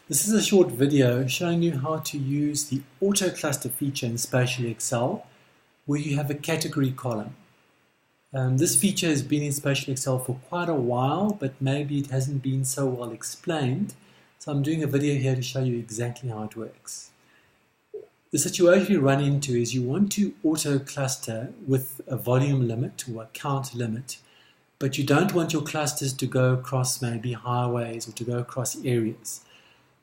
This is a short video showing you how to use the Autocluster feature in Spatial Excel where you have a category column. This feature has been in Spatial Excel for quite a while, but maybe it hasn't been so well explained. So I'm doing a video here to show you exactly how it works. The situation you run into is you want to auto-cluster with a volume limit or a count limit, but you don't want your clusters to go across maybe highways or to go across areas.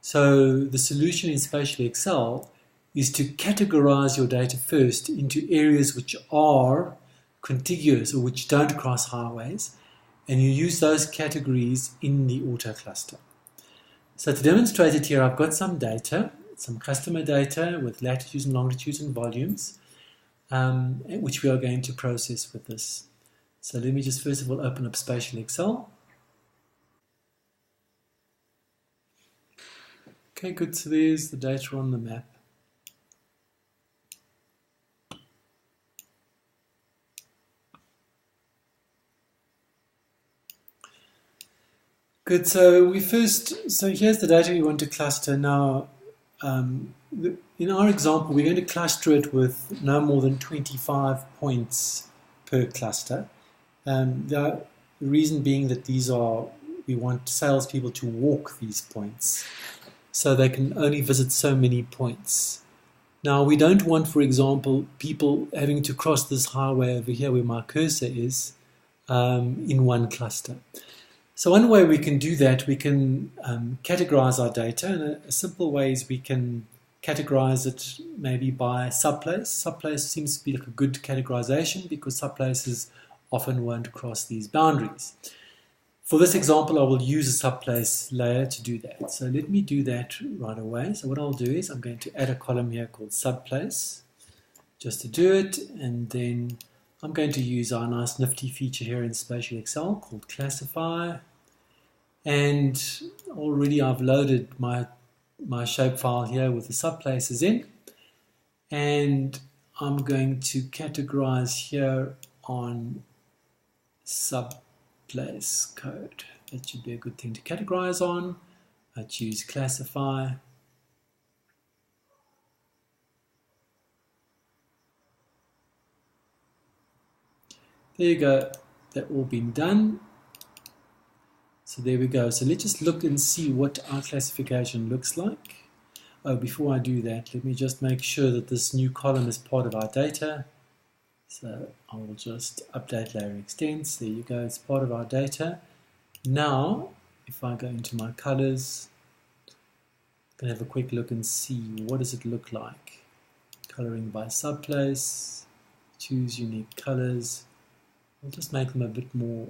So the solution in Spatial Excel is to categorize your data first into areas which are contiguous or which don't cross highways, and you use those categories in the Autocluster. So to demonstrate it here, I've got some data, some customer data with latitudes and longitudes and volumes, which we are going to process with this. So let me just first of all open up Spatial Excel. Okay, good, so there's the data on the map. Good, so here's the data we want to cluster. Now, in our example, we're going to cluster it with no more than 25 points per cluster. The reason being that we want salespeople to walk these points, so they can only visit so many points. Now, we don't want, for example, people having to cross this highway over here where my cursor is in one cluster. So one way we can do that, we can categorize our data, and a simple way is we can categorize it maybe by subplace. Subplace seems to be like a good categorization because subplaces often won't cross these boundaries. For this example, I will use a subplace layer to do that. So let me do that right away. So what I'll do is I'm going to add a column here called subplace just to do it, and then I'm going to use our nice nifty feature here in Spatial Excel called classify. And already I've loaded my shapefile here with the subplaces in, and I'm going to categorize here on subplace code. That should be a good thing to categorize on. I choose classify. There you go, that all been done. So there we go. So let's just look and see what our classification looks like. Oh, before I do that, let me just make sure that this new column is part of our data. So I will just update layer extents. There you go, it's part of our data. Now, if I go into my colors, I'm going to have a quick look and see what does it look like. Coloring by subplace, choose unique colors. I'll just make them a bit more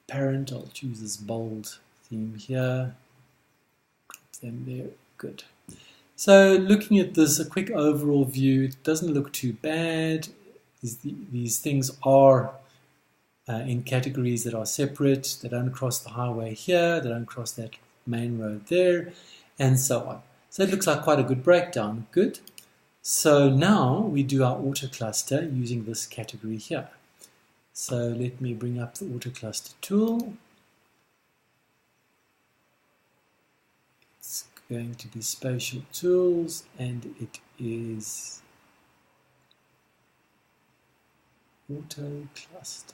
apparent. I'll choose this bold theme here. Click them there. Good. So looking at this, a quick overall view, it doesn't look too bad. These things are in categories that are separate. They don't cross the highway here. They don't cross that main road there, and so on. So it looks like quite a good breakdown. Good. So now we do our Autocluster using this category here. So let me bring up the Autocluster tool. It's going to be Spatial Tools, and it is Autocluster.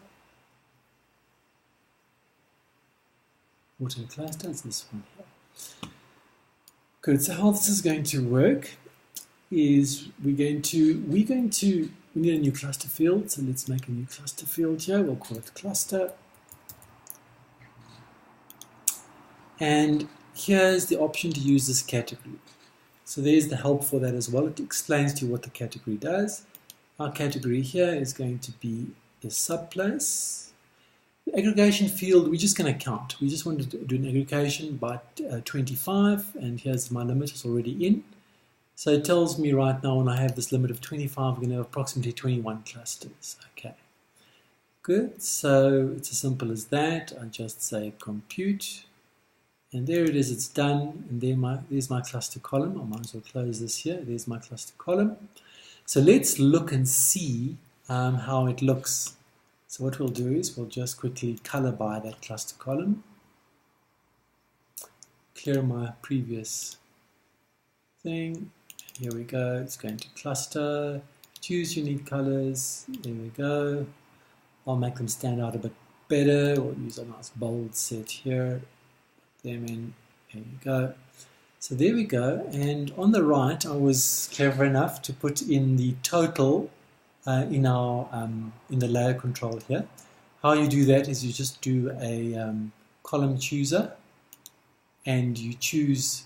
Autocluster is this one here. Good. So how this is going to work is we need a new cluster field, so let's make a new cluster field here. We'll call it cluster. And here's the option to use this category. So there's the help for that as well. It explains to you what the category does. Our category here is going to be the subplace. The aggregation field, we're just going to count. We just want to do an aggregation by 25, and here's my limit, it's already in. So it tells me right now when I have this limit of 25, we're going to have approximately 21 clusters. Okay, good. So it's as simple as that. I just say compute, and there it is, it's done. And there's my cluster column. I might as well close this here. There's my cluster column. So let's look and see how it looks. So what we'll do is we'll just quickly color by that cluster column. clear my previous thing. Here we go. It's going to cluster. Choose unique colors. There we go. I'll make them stand out a bit better. We'll use a nice bold set here. Put them in. There you go. So there we go. And on the right, I was clever enough to put in the total in the layer control here. How you do that is you just do a column chooser, and you choose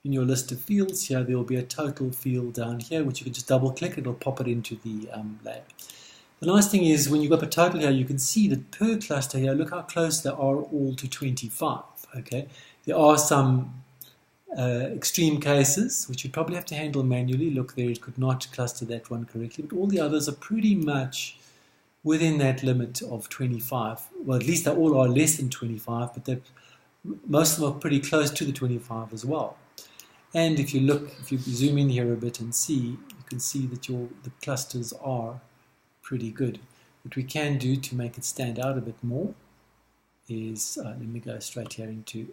in your list of fields here. There will be a total field down here, which you can just double click. It'll pop it into the layer. The nice thing is when you got the total here, you can see that per cluster here, look how close they are all to 25. Okay, there are some extreme cases which you probably have to handle manually. Look there, it could not cluster that one correctly, but all the others are pretty much within that limit of 25. Well, at least they all are less than 25, but most of them are pretty close to the 25 as well. And if you look, if you zoom in here a bit and see, you can see that the clusters are pretty good. What we can do to make it stand out a bit more is, let me go straight here into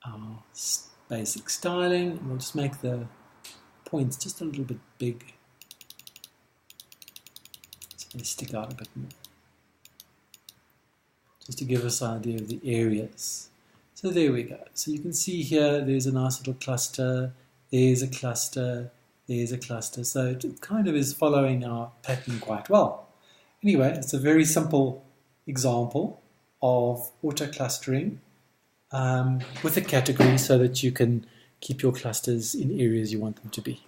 our basic styling, and we'll just make the points just a little bit big so they stick out a bit more, just to give us an idea of the areas. So there we go. So you can see here there's a nice little cluster, there's a cluster, there's a cluster. So it kind of is following our pattern quite well. Anyway, it's a very simple example of auto clustering with a category so that you can keep your clusters in areas you want them to be.